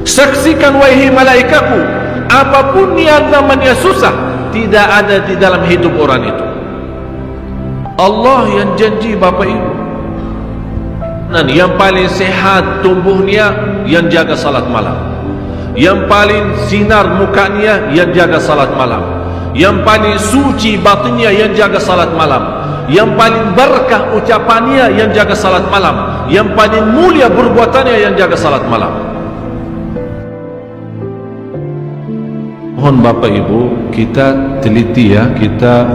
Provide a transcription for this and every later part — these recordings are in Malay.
Saksikan wahai malaikatku, apapun yang namanya susah tidak ada di dalam hidup orang itu. Allah yang janji Bapak Ibu. Dan yang paling sehat tubuhnya yang jaga salat malam, yang paling sinar mukanya yang jaga salat malam, yang paling suci batinnya yang jaga salat malam, yang paling berkah ucapannya yang jaga salat malam, yang paling mulia perbuatannya yang jaga salat malam. Mohon Bapak Ibu kita teliti ya, kita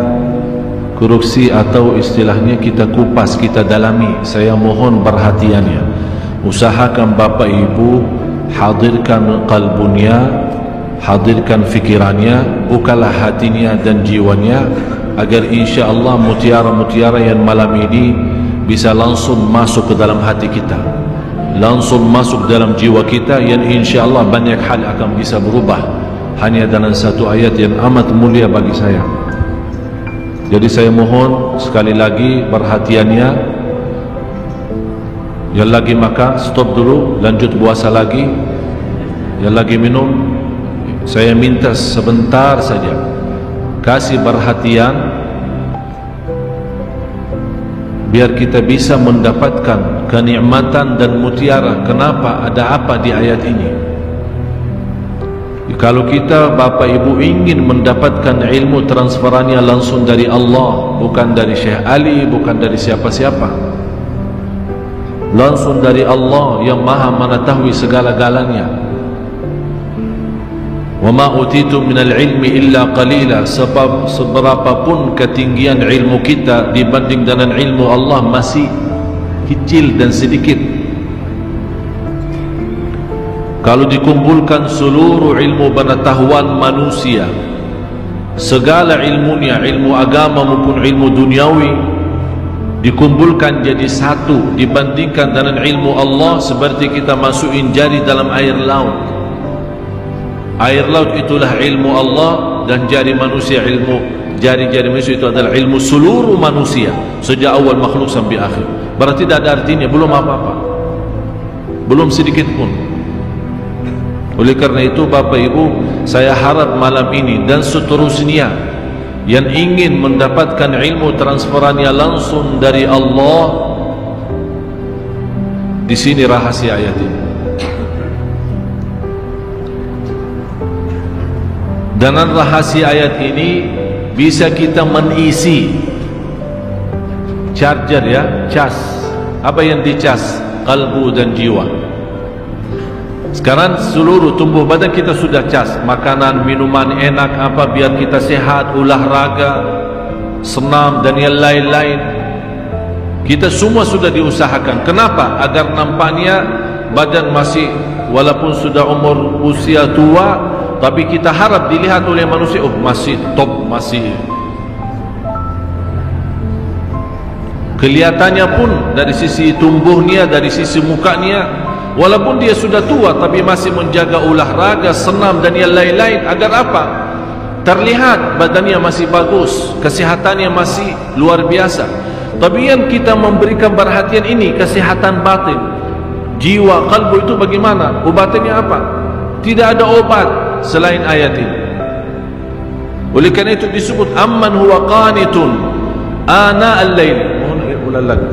koreksi atau istilahnya kita kupas, kita dalami. Saya mohon perhatiannya. Usahakan Bapak Ibu hadirkan qalbunya, hadirkan fikirannya, bukalah hatinya dan jiwanya, agar insya Allah mutiara-mutiara yang malam ini bisa langsung masuk ke dalam hati kita, langsung masuk dalam jiwa kita, yang insya Allah banyak hal akan bisa berubah hanya dengan satu ayat yang amat mulia bagi saya. Jadi saya mohon sekali lagi perhatiannya. Yang lagi makan stop dulu, lanjut puasa lagi. Yang lagi minum, saya minta sebentar saja kasih perhatian, biar kita bisa mendapatkan kenikmatan dan mutiara. Kenapa? Ada apa di ayat ini? Kalau kita Bapak Ibu ingin mendapatkan ilmu transferannya langsung dari Allah, bukan dari Syekh Ali, bukan dari siapa-siapa, langsung dari Allah yang maha mengetahui segala-galanya. Wa ma utitum minal ilmi illa qalila. Sebab seberapapun ketinggian ilmu kita dibanding dengan ilmu Allah masih kecil dan sedikit. Kalau dikumpulkan seluruh ilmu pengetahuan manusia, segala ilmunya, ilmu agama maupun ilmu duniawi, dikumpulkan jadi satu dibandingkan dengan ilmu Allah, seperti kita masukin jari dalam air laut. Air laut itulah ilmu Allah, dan jari manusia ilmu, jari-jari manusia itu adalah ilmu seluruh manusia sejak awal makhluk sampai akhir. Berarti tidak ada artinya, belum apa-apa, belum sedikit pun. Oleh karena itu Bapak Ibu, saya harap malam ini dan seterusnya yang ingin mendapatkan ilmu transferannya langsung dari Allah, di sini rahasia ayat ini. Dengan rahasia ayat ini bisa kita mengisi charger ya, cas. Apa yang dicas? Kalbu dan jiwa. Sekarang seluruh tubuh badan kita sudah cas, makanan, minuman enak apa, biar kita sehat, olahraga, senam dan yang lain-lain. Kita semua sudah diusahakan. Kenapa? Agar nampaknya badan masih, walaupun sudah umur usia tua, tapi kita harap dilihat oleh manusia, oh masih top, masih. Kelihatannya pun dari sisi tumbuhnya, dari sisi mukanya, walaupun dia sudah tua tapi masih menjaga olahraga, senam dan yang lain-lain. Agar apa? Terlihat badannya masih bagus, kesehatannya masih luar biasa. Tapi yang kita memberikan perhatian ini kesehatan batin, jiwa, kalbu itu bagaimana? Obatnya apa? Tidak ada obat selain ayat ini. Oleh karena itu disebut amman huwa qanitun ana al-lail. Mohon ulang lagi.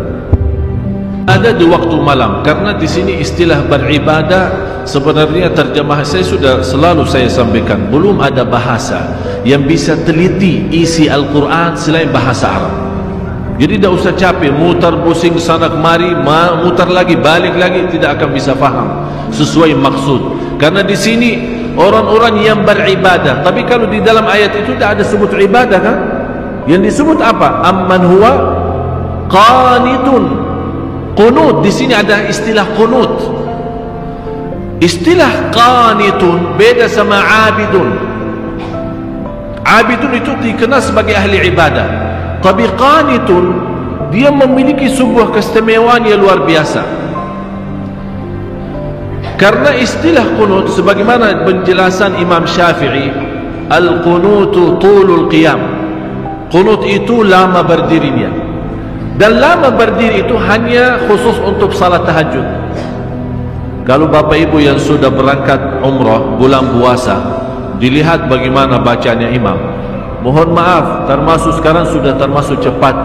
Ada di waktu malam, karena di sini istilah beribadah sebenarnya terjemah saya sudah selalu saya sampaikan, belum ada bahasa yang bisa teliti isi Al-Quran selain bahasa Arab. Jadi tidak usah capek mutar pusing sana kemari, mutar lagi balik lagi, tidak akan bisa faham sesuai maksud. Karena di sini orang-orang yang beribadah, tapi kalau di dalam ayat itu tidak ada sebut ibadah kan? Yang disebut apa? Amman huwa qanitun. Qunut, di sini ada istilah qunut. Istilah qanitun beda sama abidun. Abidun itu dikenal sebagai ahli ibadah, tapi qanitun dia memiliki sebuah keistimewaan yang luar biasa. Karena istilah qunut sebagaimana penjelasan Imam Syafi'i, al-qunutu tulul qiyam. Qunut itu lama berdirinya. Dan lama berdiri itu hanya khusus untuk salat tahajud. Kalau Bapak Ibu yang sudah berangkat umrah bulan puasa, dilihat bagaimana bacanya imam. Mohon maaf, termasuk sekarang sudah termasuk cepat,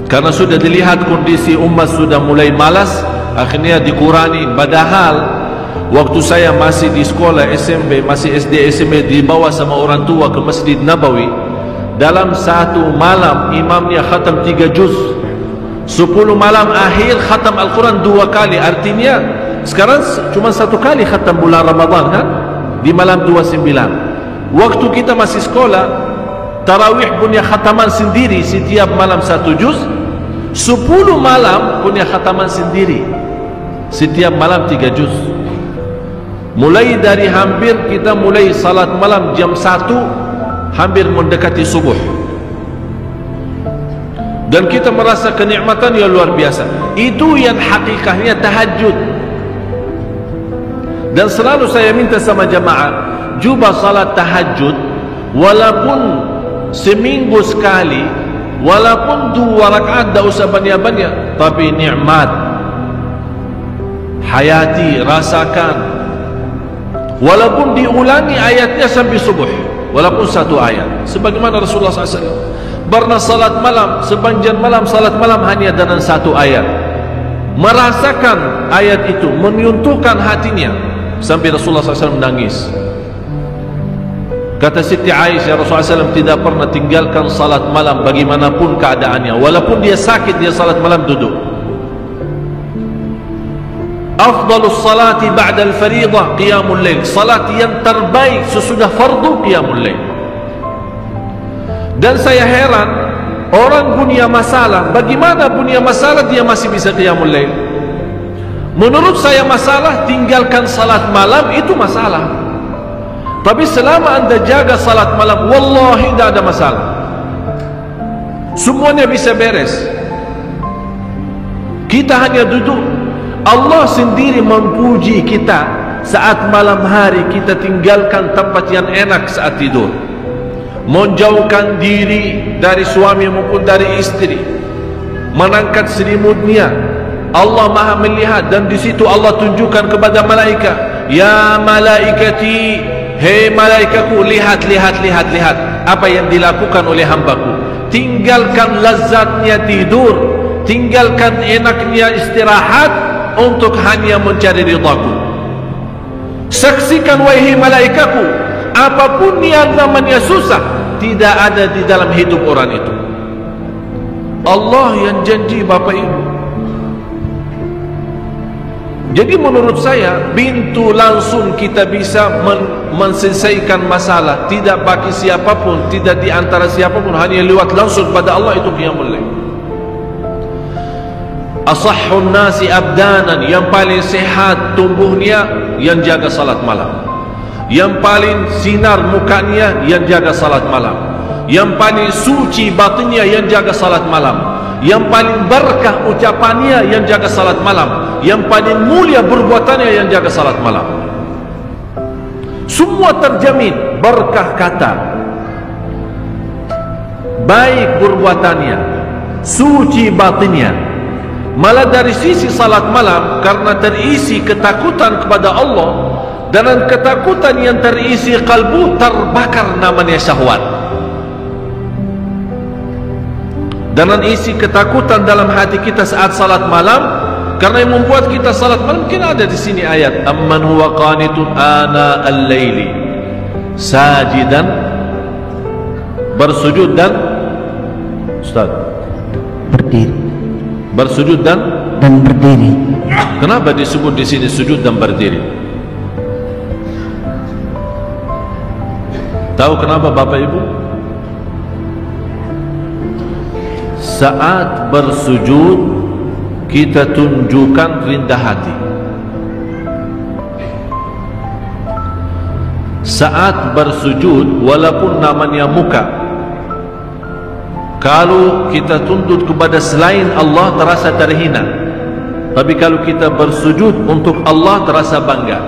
karena sudah dilihat kondisi umat sudah mulai malas, akhirnya dikurangi. Padahal waktu saya masih di sekolah SMP, masih SD SMP, dibawa sama orang tua ke Masjid Nabawi, dalam satu malam imamnya khatam 3 juz, 10 malam akhir khatam Al-Quran 2 kali. Artinya sekarang cuma 1 kali khatam bulan Ramadan kan, di malam 29. Waktu kita masih sekolah, tarawih punya khataman sendiri, setiap malam 1 juz. 10 malam punya khataman sendiri, setiap malam 3 juz. Mulai dari hampir kita mulai salat malam jam 1, hampir mendekati subuh, dan kita merasa kenikmatan yang luar biasa. Itu yang hakikatnya tahajud. Dan selalu saya minta sama jamaah, cuba salat tahajud, walaupun seminggu sekali, walaupun 2 rakaat, tak usah banyak-banyak, tapi nikmat hayati, rasakan. Walaupun diulangi ayatnya sampai subuh, walaupun 1 ayat, sebagaimana Rasulullah SAW pernah salat malam, sepanjang malam salat malam hanya dengan 1 ayat, merasakan ayat itu, menyentuhkan hatinya, sampai Rasulullah SAW menangis. Kata Siti Aisyah, Rasulullah SAW tidak pernah tinggalkan salat malam bagaimanapun keadaannya, walaupun dia sakit, dia salat malam duduk. Afdalus salati ba'da al-fariḍah qiyamul lail, salat yang terbaik sesudah fardu qiyamul lail. Dan saya heran, orang punya masalah, bagaimana punya masalah dia masih bisa qiyamul lail? Menurut saya masalah tinggalkan salat malam itu masalah. Tapi selama anda jaga salat malam, wallahi tidak ada masalah, semuanya bisa beres. Kita hanya duduk. Allah sendiri memuji kita saat malam hari kita tinggalkan tempat yang enak saat tidur, menjauhkan diri dari suami maupun dari istri, mengangkat selimutnya. Allah maha melihat, dan di situ Allah tunjukkan kepada malaikat, ya malaikati, hei malaikatku, lihat, lihat, lihat, lihat apa yang dilakukan oleh hambaku. Tinggalkan lazatnya tidur, tinggalkan enaknya istirahat untuk hanya mencari ridhaku. Saksikan wahai malaikatku, apapun yang namanya susah tidak ada di dalam hidup orang itu. Allah yang janji Bapak Ibu. Jadi menurut saya, pintu langsung kita bisa menyelesaikan masalah, tidak bagi siapapun, tidak di antara siapapun, hanya lewat langsung pada Allah, itu qiyamul lail. Asahhun nasi abdanan, yang paling sehat tubuhnya yang jaga salat malam, yang paling sinar mukanya yang jaga salat malam, yang paling suci batinnya yang jaga salat malam, yang paling berkah ucapannya yang jaga salat malam, yang paling mulia perbuatannya yang jaga salat malam. Semua terjamin berkah kata, baik perbuatannya, suci batinnya. Malah dari sisi salat malam, karena terisi ketakutan kepada Allah, dan ketakutan yang terisi kalbu, terbakar namanya syahwat. Dan isi ketakutan dalam hati kita saat salat malam, karena yang membuat kita salat malam, mungkin ada di sini ayat, amman huwa qanitun ana al-laili sajidan, bersujud dan Ustaz berdiri, bersujud dan berdiri. Kenapa disebut di sini sujud dan berdiri? Tahu kenapa Bapak Ibu? Saat bersujud kita tunjukkan rendah hati. Saat bersujud, walaupun namanya muka, kalau kita tunduk kepada selain Allah terasa terhina, tapi kalau kita bersujud untuk Allah terasa bangga.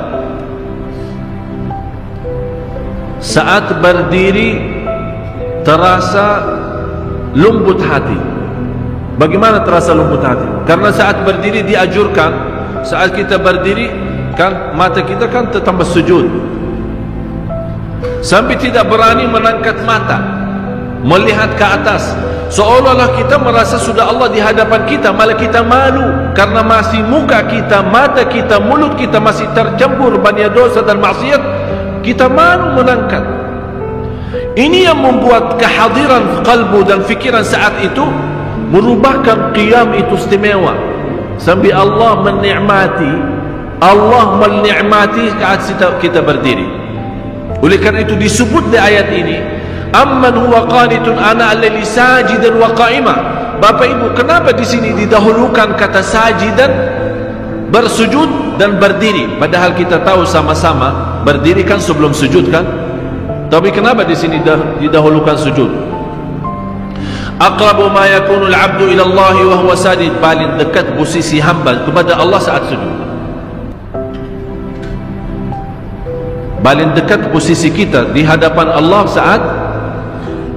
Saat berdiri terasa lembut hati. Bagaimana terasa lembut hati? Karena saat berdiri dianjurkan saat kita berdiri kan mata kita kan tambah sujud, sampai tidak berani mengangkat mata melihat ke atas, seolah-olah kita merasa sudah Allah di hadapan kita, malah kita malu karena masih muka kita, mata kita, mulut kita masih tercampur banyak dosa dan maksiat. Kita malu mengangkat. Ini yang membuat kehadiran kalbu dan fikiran saat itu merubahkan qiyam itu istimewa, sampai Allah menikmati saat kita berdiri. Oleh karena itu disebut di ayat ini, amman huwa qanitun ana al-laili sajidan wa qa'ima. Bapak Ibu, kenapa di sini didahulukan kata sajidan, bersujud dan berdiri, padahal kita tahu sama-sama berdiri kan sebelum sujud kan? Tapi kenapa di sini didahulukan sujud? Aqrabu ma yakunu al-'abdu ila Allah wa huwa sajid, paling dekat posisi hamba kepada Allah saat sujud. Paling dekat posisi kita di hadapan Allah saat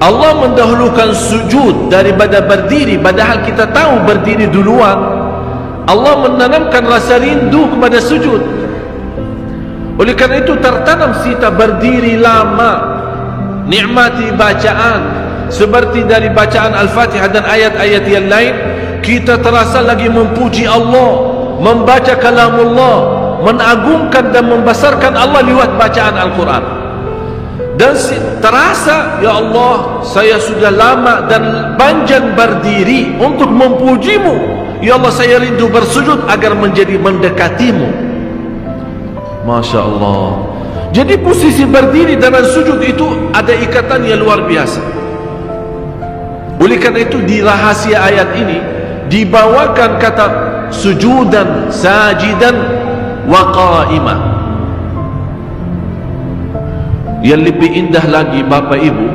Allah mendahulukan sujud daripada berdiri, padahal kita tahu berdiri duluan. Allah menanamkan rasa rindu kepada sujud. Oleh karena itu tertanam kita berdiri lama, nikmati bacaan, seperti dari bacaan Al-Fatihah dan ayat-ayat yang lain, kita terasa lagi memuji Allah, membaca kalamullah, mengagungkan dan membesarkan Allah lewat bacaan Al-Quran. Dan terasa, ya Allah, saya sudah lama dan panjang berdiri untuk memujimu. Ya Allah, saya rindu bersujud agar menjadi mendekatimu. Masya Allah. Jadi posisi berdiri dan sujud itu ada ikatan yang luar biasa. Oleh karena itu di rahasia ayat ini dibawakan kata sujudan, sajidan wa qa'imah. Yang lebih indah lagi Bapak Ibu,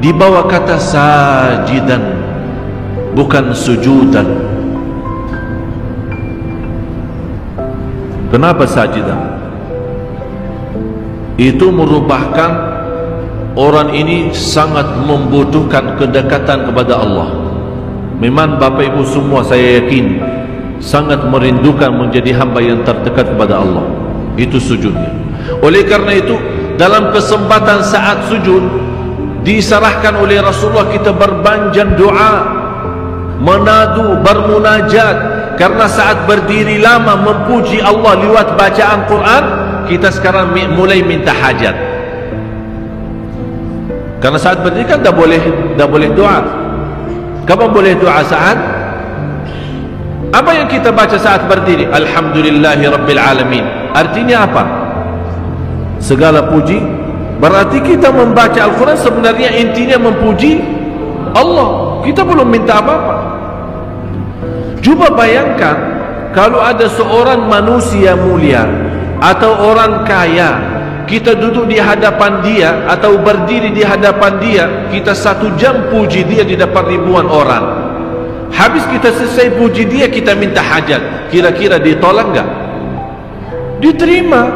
dibawa kata sajidan, bukan sujudan. Kenapa sajidan? Itu merupakan orang ini sangat membutuhkan kedekatan kepada Allah. Memang Bapak Ibu semua saya yakin sangat merindukan menjadi hamba yang terdekat kepada Allah. Itu sujudnya. Oleh karena itu dalam kesempatan saat sujud diserahkan oleh Rasulullah kita berbanjang doa, menadu, bermunajat. Karena saat berdiri lama memuji Allah lewat bacaan Quran, kita sekarang mulai minta hajat. Karena saat berdiri kan dah boleh doa. Kapan boleh doa saat? Apa yang kita baca saat berdiri? Alhamdulillahi Rabbil Alamin. Artinya apa? Segala puji. Berarti kita membaca Al-Quran sebenarnya intinya memuji Allah. Kita belum minta apa-apa. Cuba bayangkan kalau ada seorang manusia mulia atau orang kaya, kita duduk di hadapan dia atau berdiri di hadapan dia, kita 1 jam puji dia di depan ribuan orang. Habis kita selesai puji dia, kita minta hajat, kira-kira ditolak enggak? Diterima.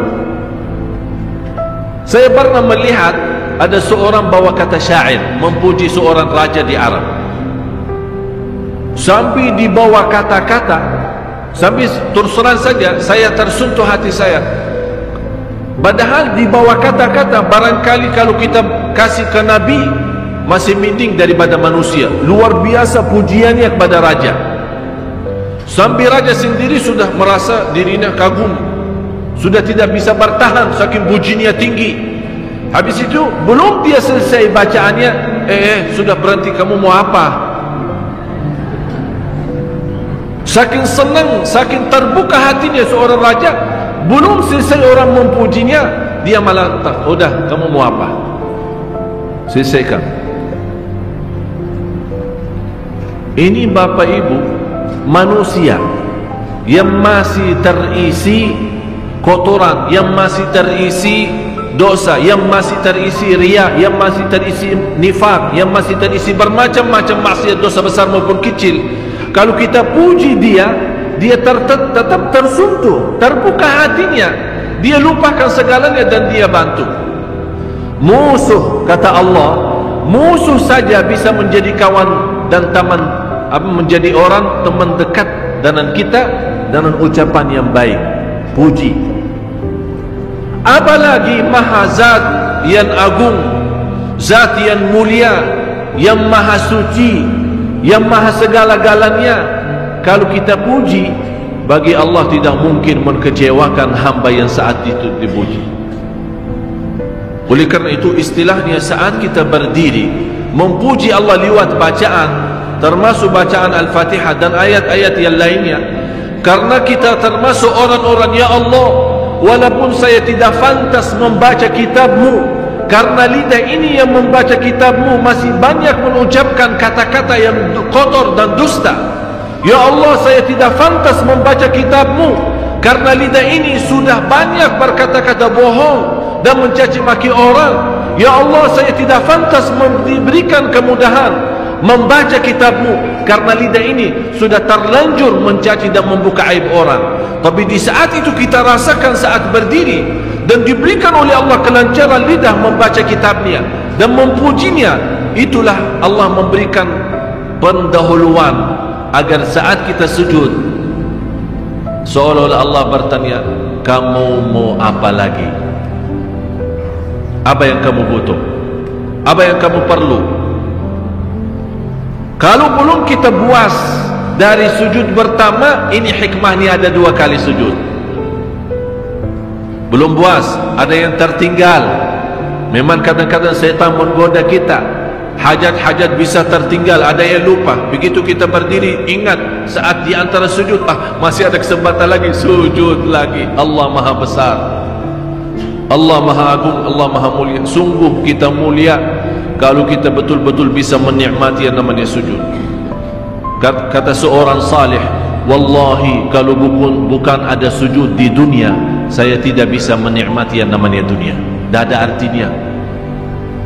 Saya pernah melihat ada seorang bawa kata syair memuji seorang raja di Arab, sampai dibawa kata-kata, sampai terus terang saja saya tersentuh hati saya. Padahal dibawa kata-kata, barangkali kalau kita kasih ke Nabi masih mending daripada manusia. Luar biasa pujiannya kepada raja, sampai raja sendiri sudah merasa dirinya kagum, sudah tidak bisa bertahan saking pujiannya tinggi. Habis itu belum dia selesai bacaannya, sudah berhenti, kamu mau apa? Saking senang, saking terbuka hatinya seorang raja, belum selesai orang memujinya, dia malah udah, kamu mau apa? Selesaikan. Ini Bapak Ibu manusia yang masih terisi kotoran, yang masih terisi dosa, yang masih terisi riya, yang masih terisi nifak, yang masih terisi bermacam-macam maksiat, dosa besar maupun kecil. Kalau kita puji dia, dia tetap tersentuh, terbuka hatinya, dia lupakan segalanya dan dia bantu. Musuh, kata Allah, musuh saja bisa menjadi kawan dan teman, menjadi orang teman dekat dengan kita dengan ucapan yang baik, puji. Apalagi Maha Zat yang agung, Zat yang mulia, yang maha suci, yang maha segala-galanya. Kalau kita puji, bagi Allah tidak mungkin mengecewakan hamba yang saat itu dipuji. Oleh kerana itu istilahnya saat kita berdiri memuji Allah lewat bacaan, termasuk bacaan Al-Fatihah dan ayat-ayat yang lainnya, karena kita termasuk orang-orang, ya Allah, walaupun saya tidak pantas membaca kitab-Mu, karena lidah ini yang membaca kitab-Mu masih banyak mengucapkan kata-kata yang kotor dan dusta. Ya Allah, saya tidak pantas membaca kitab-Mu, karena lidah ini sudah banyak berkata-kata bohong dan mencaci maki orang. Ya Allah, saya tidak pantas diberikan kemudahan membaca kitab-Mu, karena lidah ini sudah terlanjur mencaci dan membuka aib orang. Tapi di saat itu kita rasakan saat berdiri dan diberikan oleh Allah kelancaran lidah membaca kitab-Nya dan memujinya, itulah Allah memberikan pendahuluan agar saat kita sujud seolah-olah Allah bertanya, kamu mau apa lagi? Apa yang kamu butuh? Apa yang kamu perlu? Kalau belum kita puas dari sujud pertama, ini hikmahnya ada 2 kali sujud. Belum puas, ada yang tertinggal. Memang kadang-kadang syaitan menggoda kita, hajat-hajat bisa tertinggal, ada yang lupa. Begitu kita berdiri, ingat saat di antara sujud, masih ada kesempatan lagi, sujud lagi. Allah Maha Besar, Allah Maha Agung, Allah Maha Mulia. Sungguh kita mulia kalau kita betul-betul bisa menikmati yang namanya sujud. Kata seorang salih, wallahi kalau bukan ada sujud di dunia, saya tidak bisa menikmati yang namanya dunia. Tidak ada artinya.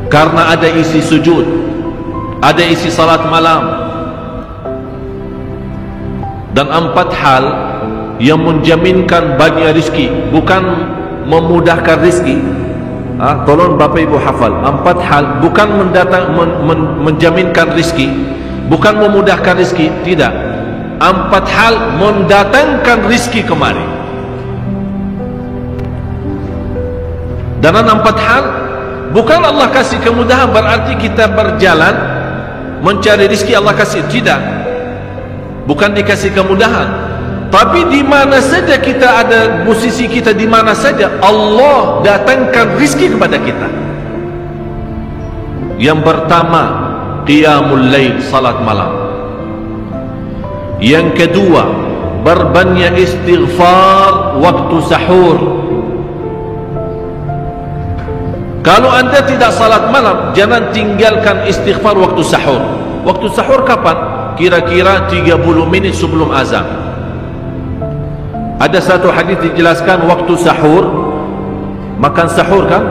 Karena ada isi sujud, ada isi salat malam, dan 4 hal yang menjaminkan banyak rizki, bukan memudahkan rizki. Tolong Bapak Ibu hafal, 4 hal bukan menjaminkan rizki, bukan memudahkan rizki, tidak. 4 hal mendatangkan rizki kemari. Dan 4 hal bukan Allah kasih kemudahan berarti kita berjalan mencari rizki Allah kasih, tidak. Bukan dikasih kemudahan, tapi di mana saja kita ada, posisi kita di mana saja, Allah datangkan rizki kepada kita. Yang pertama, qiyamul lail, salat malam. Yang kedua, berbanyak istighfar waktu sahur. Kalau anda tidak salat malam, jangan tinggalkan istighfar waktu sahur. Waktu sahur kapan? Kira-kira 30 minit sebelum azan. Ada satu hadis dijelaskan waktu sahur, makan sahur kan?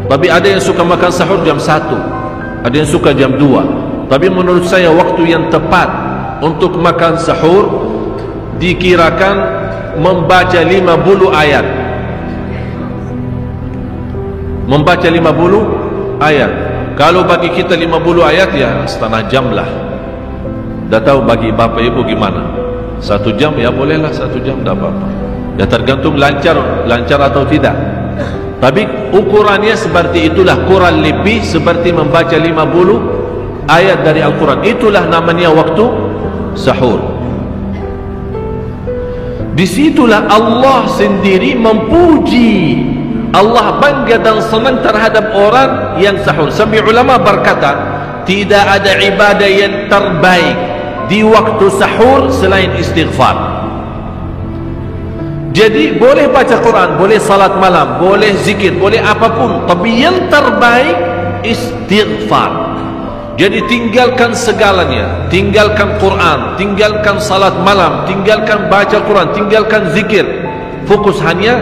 Tapi ada yang suka makan sahur jam 1, ada yang suka jam 2. Tapi menurut saya waktu yang tepat untuk makan sahur dikirakan membaca 50 ayat. Membaca 50 ayat. Kalau bagi kita 50 ayat ya setengah jam lah. Dah tahu bagi Bapak Ibu gimana? 1 jam ya bolehlah, 1 jam tak apa-apa. Ya tergantung lancar atau tidak. Tapi ukurannya seperti itulah, kurang lebih seperti membaca 50 ayat dari Al-Quran. Itulah namanya waktu sahur. Disitulah Allah sendiri memuji, Allah bangga dan senang terhadap orang yang sahur. Sampai ulama berkata, tidak ada ibadah yang terbaik di waktu sahur selain istighfar. Jadi boleh baca Quran, boleh salat malam, boleh zikir, boleh apapun, tapi yang terbaik istighfar. Jadi tinggalkan segalanya, tinggalkan Quran, tinggalkan salat malam, tinggalkan baca Quran, tinggalkan zikir, fokus hanya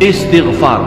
istighfar.